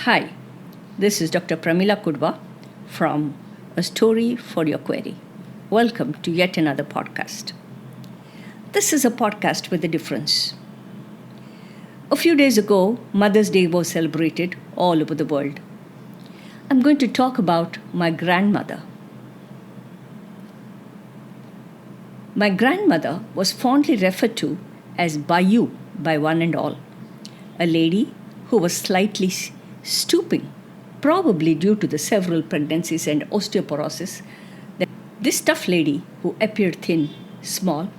Hi, this is Dr. Pramila Kudva from A Story for Your Query. Welcome to yet another podcast. This is a podcast with a difference. A few days ago, Mother's Day was celebrated all over the world. I'm going to talk about my grandmother. My grandmother was fondly referred to as Bayyu by one and all, a lady who was slightly stooping, probably due to the several pregnancies and osteoporosis. This tough lady, who appeared thin, small,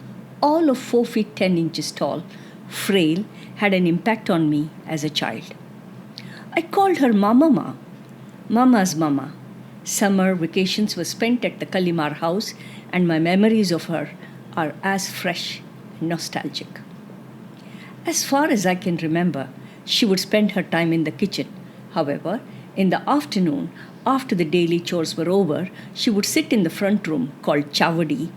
all of 4 feet 10 inches tall, frail, had an impact on me as a child. I called her Mama, Mama's Mama. Summer vacations were spent at the Kalimar house, and my memories of her are as fresh and nostalgic. As far as I can remember, she would spend her time in the kitchen. However, in the afternoon, after the daily chores were over, she would sit in the front room called Chavadi,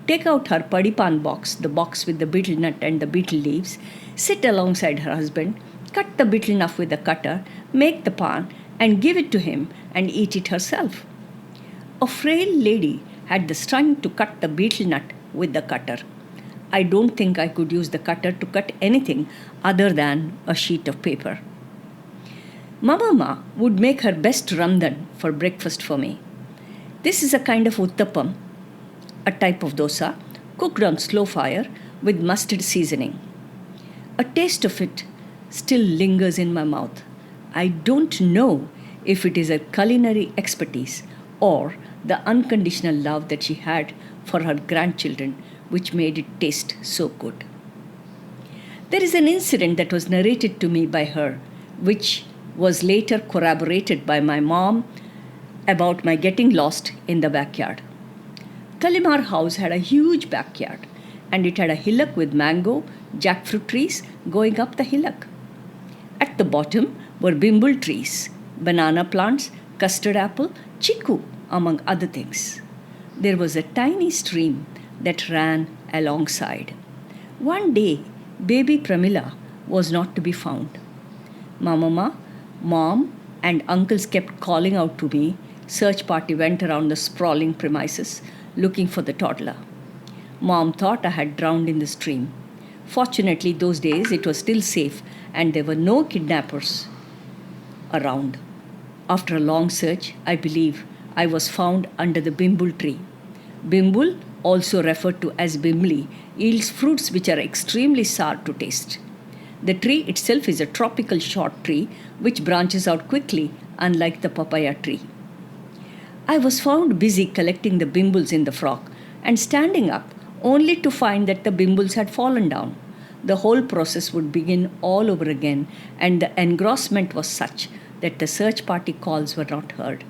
take out her padipan box, the box with the betel nut and the betel leaves, sit alongside her husband, cut the betel nut with a cutter, make the pan, and give it to him and eat it herself. A frail lady had the strength to cut the betel nut with the cutter. I don't think I could use the cutter to cut anything other than a sheet of paper. Mama would make her best ramdan for breakfast for me. This is a kind of uttapam, a type of dosa, cooked on slow fire with mustard seasoning. A taste of it still lingers in my mouth. I don't know if it is a culinary expertise or the unconditional love that she had for her grandchildren which made it taste so good. There is an incident that was narrated to me by her, which was later corroborated by my mom about my getting lost in the backyard. Kalimar house had a huge backyard, and it had a hillock with mango, jackfruit trees going up the hillock. At the bottom were bimbul trees, banana plants, custard apple, chiku, among other things. There was a tiny stream that ran alongside. One day, baby Pramila was not to be found. Mom, and uncles kept calling out to me. Search party went around the sprawling premises looking for the toddler. Mom thought I had drowned in the stream. Fortunately, those days it was still safe and there were no kidnappers around. After a long search, I believe I was found under the bimbul tree. Bimbul, also referred to as bimli, yields fruits which are extremely sour to taste. The tree itself is a tropical short tree which branches out quickly, unlike the papaya tree. I was found busy collecting the bimbuls in the frock and standing up only to find that the bimbuls had fallen down. The whole process would begin all over again, and the engrossment was such that the search party calls were not heard.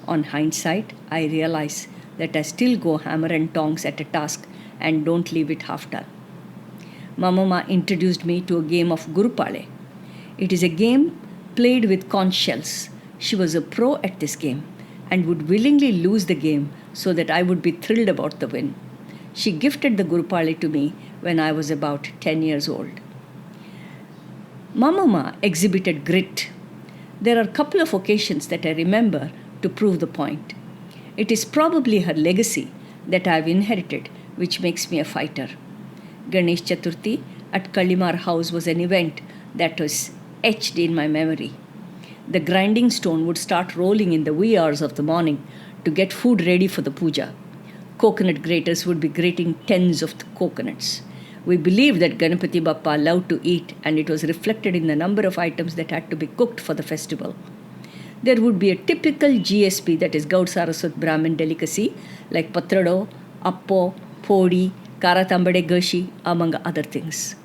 On hindsight, I realize that I still go hammer and tongs at a task and don't leave it half done. Mama introduced me to a game of Gurupale. It is a game played with conch shells. She was a pro at this game and would willingly lose the game so that I would be thrilled about the win. She gifted the Gurupale to me when I was about 10 years old. Mama exhibited grit. There are a couple of occasions that I remember to prove the point. It is probably her legacy that I have inherited which makes me a fighter. Ganesh Chaturthi at Kalimar house was an event that was etched in my memory. The grinding stone would start rolling in the wee hours of the morning to get food ready for the puja. Coconut graters would be grating tens of coconuts. We believed that Ganapati Bappa loved to eat, and it was reflected in the number of items that had to be cooked for the festival. There would be a typical GSP, that is Gaud Saraswat Brahmin delicacy, like patrado, appo, podi, karatambade gashi, among other things.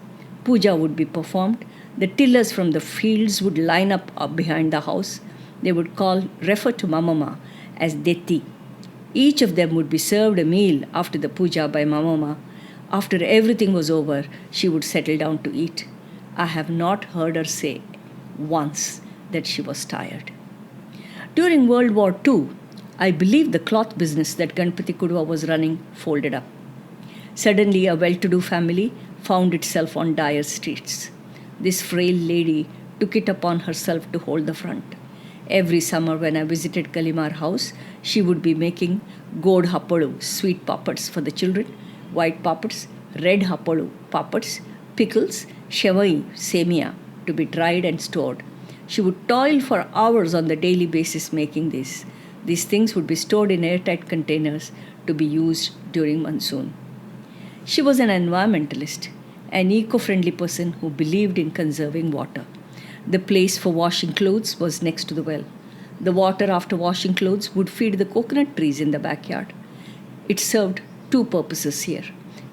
Puja would be performed. The tillers from the fields would line up behind the house. They would refer to Mama as Detti. Each of them would be served a meal after the puja by Mama. After everything was over, she would settle down to eat. I have not heard her say once that she was tired. During World War II, I believe the cloth business that Ganpati Kudva was running folded up. Suddenly, a well-to-do family found itself on dire straits. This frail lady took it upon herself to hold the front. Every summer when I visited Kalimar house, she would be making god happalu, sweet pappats for the children, white pappats, red happalu, pappats, pickles, shevai, semia, to be dried and stored. She would toil for hours on the daily basis making these. These things would be stored in airtight containers to be used during monsoon. She was an environmentalist, an eco friendly person who believed in conserving water. The place for washing clothes was next to the well. The water after washing clothes would feed the coconut trees in the backyard. It served two purposes here: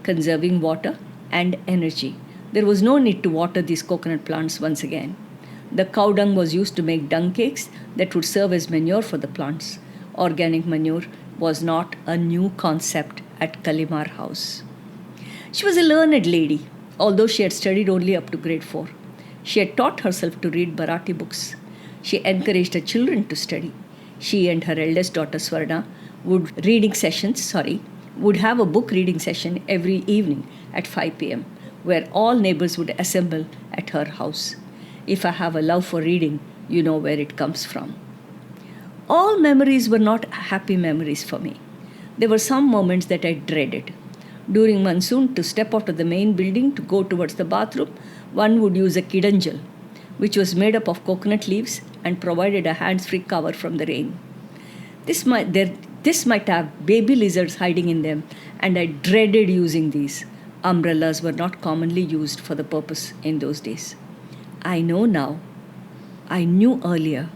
conserving water and energy. There was no need to water these coconut plants once again. The cow dung was used to make dung cakes that would serve as manure for the plants. Organic manure was not a new concept at Kalimar House. She was a learned lady, although she had studied only up to grade 4. She had taught herself to read Marathi books. She encouraged her children to study. She and her eldest daughter Swarna would have a book reading session every evening at 5 p.m., where all neighbors would assemble at her house. If I have a love for reading, you know where it comes from. All memories were not happy memories for me. There were some moments that I dreaded. During monsoon, to step out of the main building to go towards the bathroom, one would use a kidanjal, which was made up of coconut leaves and provided a hands-free cover from the rain. This might have baby lizards hiding in them, and I dreaded using these. Umbrellas were not commonly used for the purpose in those days. I know now. I knew earlier.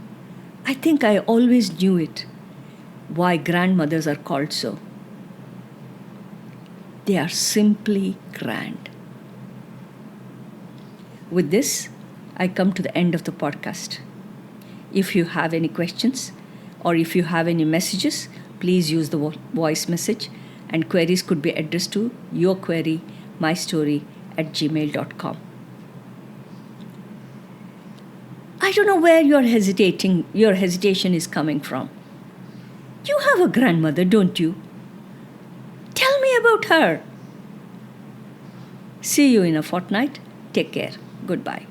I think I always knew it. Why grandmothers are called so. They are simply grand. With this, I come to the end of the podcast. If you have any questions or if you have any messages, please use the voice message, and queries could be addressed to yourquerymystory@gmail.com. I don't know where your hesitation is coming from. You have a grandmother, don't you? Tell me about her. See you in a fortnight. Take care. Goodbye.